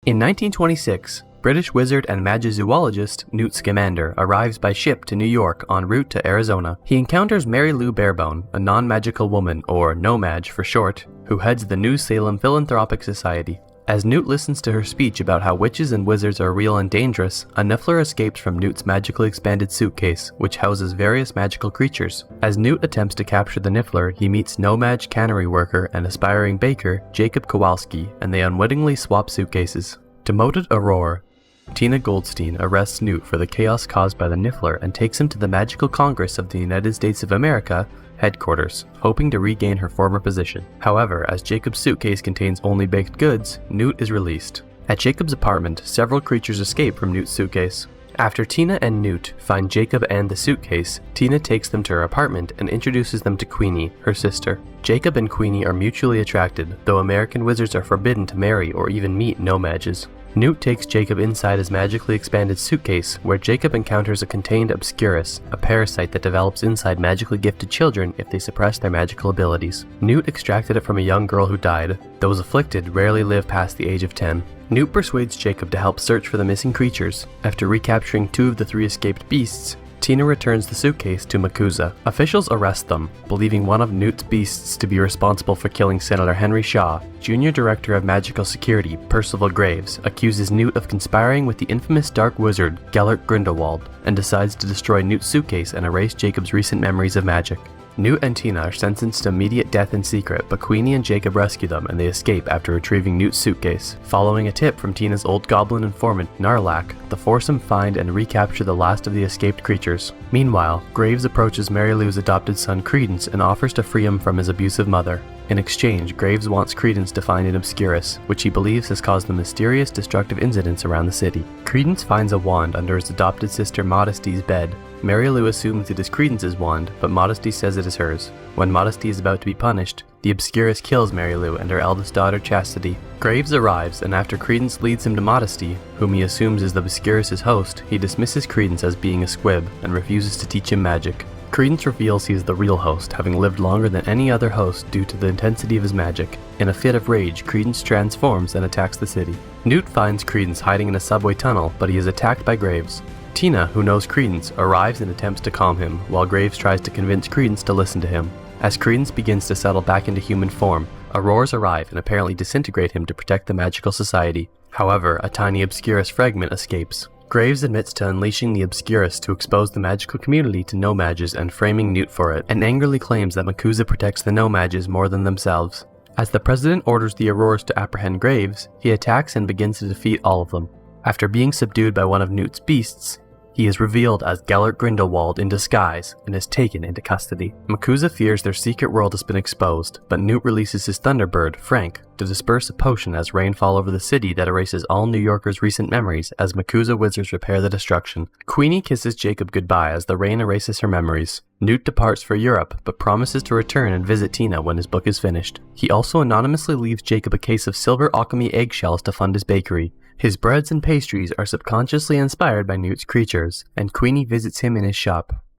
In 1926, British wizard and magizoologist Newt Scamander arrives by ship to New York en route to Arizona. He encounters Mary Lou Barebone, a non-magical woman, or No-Maj for short, who heads the New Salem Philanthropic Society. As Newt listens to her speech about how witches and wizards are real and dangerous, a Niffler escapes from Newt's magically expanded suitcase, which houses various magical creatures. As Newt attempts to capture the Niffler, he meets No-Maj cannery worker and aspiring baker Jacob Kowalski, and they unwittingly swap suitcases. Demoted Aurora, Tina Goldstein arrests Newt for the chaos caused by the Niffler and takes him to the Magical Congress of the United States of America headquarters, hoping to regain her former position. However, as Jacob's suitcase contains only baked goods, Newt is released. At Jacob's apartment, several creatures escape from Newt's suitcase. After Tina and Newt find Jacob and the suitcase, Tina takes them to her apartment and introduces them to Queenie, her sister. Jacob and Queenie are mutually attracted, though American wizards are forbidden to marry or even meet No-Mages. Newt takes Jacob inside his magically expanded suitcase, where Jacob encounters a contained Obscurus, a parasite that develops inside magically gifted children if they suppress their magical abilities. Newt extracted it from a young girl who died. Those afflicted rarely live past the age of 10. Newt persuades Jacob to help search for the missing creatures. After recapturing 2 of the 3 escaped beasts, Tina returns the suitcase to Makuza. Officials arrest them, believing one of Newt's beasts to be responsible for killing Senator Henry Shaw. Junior Director of Magical Security, Percival Graves, accuses Newt of conspiring with the infamous dark wizard, Gellert Grindelwald, and decides to destroy Newt's suitcase and erase Jacob's recent memories of magic. Newt and Tina are sentenced to immediate death in secret, but Queenie and Jacob rescue them and they escape after retrieving Newt's suitcase. Following a tip from Tina's old goblin informant, Narlac, the foursome find and recapture the last of the escaped creatures. Meanwhile, Graves approaches Mary Lou's adopted son Credence and offers to free him from his abusive mother. In exchange, Graves wants Credence to find an Obscurus, which he believes has caused the mysterious destructive incidents around the city. Credence finds a wand under his adopted sister Modesty's bed. Mary Lou assumes it is Credence's wand, but Modesty says it is hers. When Modesty is about to be punished, the Obscurus kills Mary Lou and her eldest daughter Chastity. Graves arrives, and after Credence leads him to Modesty, whom he assumes is the Obscurus' host, he dismisses Credence as being a squib and refuses to teach him magic. Credence reveals he is the real host, having lived longer than any other host due to the intensity of his magic. In a fit of rage, Credence transforms and attacks the city. Newt finds Credence hiding in a subway tunnel, but he is attacked by Graves. Tina, who knows Credence, arrives and attempts to calm him, while Graves tries to convince Credence to listen to him. As Credence begins to settle back into human form, Aurors arrive and apparently disintegrate him to protect the magical society. However, a tiny Obscurus fragment escapes. Graves admits to unleashing the Obscurus to expose the magical community to No-Mages and framing Newt for it, and angrily claims that Makuza protects the No-Mages more than themselves. As the president orders the Aurors to apprehend Graves, he attacks and begins to defeat all of them. After being subdued by one of Newt's beasts, he is revealed as Gellert Grindelwald in disguise and is taken into custody. Makuza fears their secret world has been exposed, but Newt releases his Thunderbird, Frank, to disperse a potion as rainfall over the city that erases all New Yorkers' recent memories as Makuza wizards repair the destruction. Queenie kisses Jacob goodbye as the rain erases her memories. Newt departs for Europe, but promises to return and visit Tina when his book is finished. He also anonymously leaves Jacob a case of silver alchemy eggshells to fund his bakery. His breads and pastries are subconsciously inspired by Newt's creatures, and Queenie visits him in his shop.